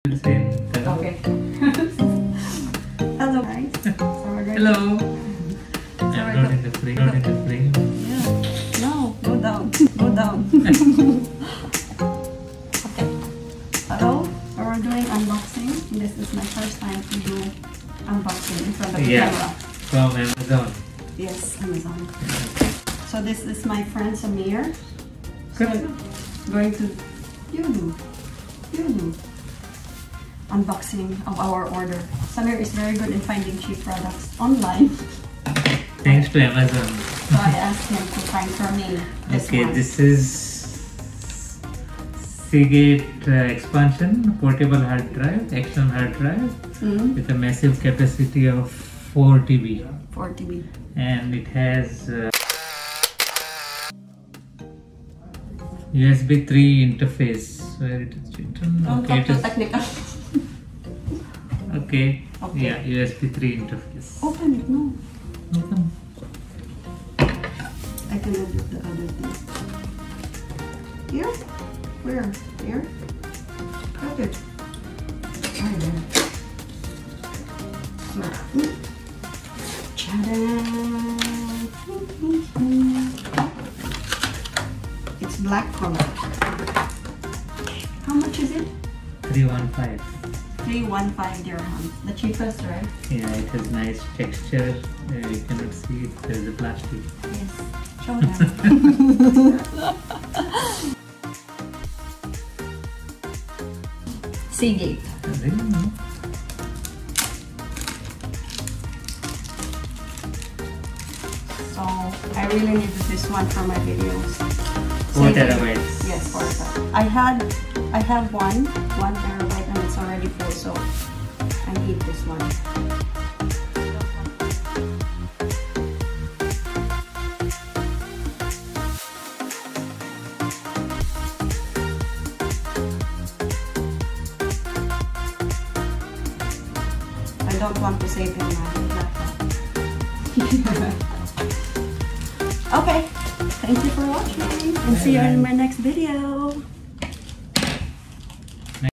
Okay. Hello guys. Hello. I'm not in the frame. Not in the frame. Yeah. No, go down. Go down. Okay. Hello. We're doing unboxing. This is my first time to do unboxing in front of the camera. From Amazon. Yes, Amazon. So this is my friend Samir. So going to unboxing of our order. Samir is very good in finding cheap products online. Thanks to Amazon. So I asked him to find for me this one. This is Seagate Expansion Portable Hard Drive, External Hard Drive with a massive capacity of 4 TB. 4 TB. And it has USB 3 interface. Where it is written? Okay, it is technical. Okay. Yeah, USB 3 interface. Open it, no. Open. I can look at the other thing. Here? Where? Here? Got it. Right there. It's black color. How much is it? 315. 315 dirhams. The cheapest, right? Yeah, it has nice texture. You cannot see it. There's a plastic. Yes. Show them. Seagate. So I really needed this one for my videos. 4 terabytes. Yes, 4 terabytes. I have one terabyte and it's already full, so I need this one. I don't want to save in my laptop. Okay, thank you for watching and see you in my next video.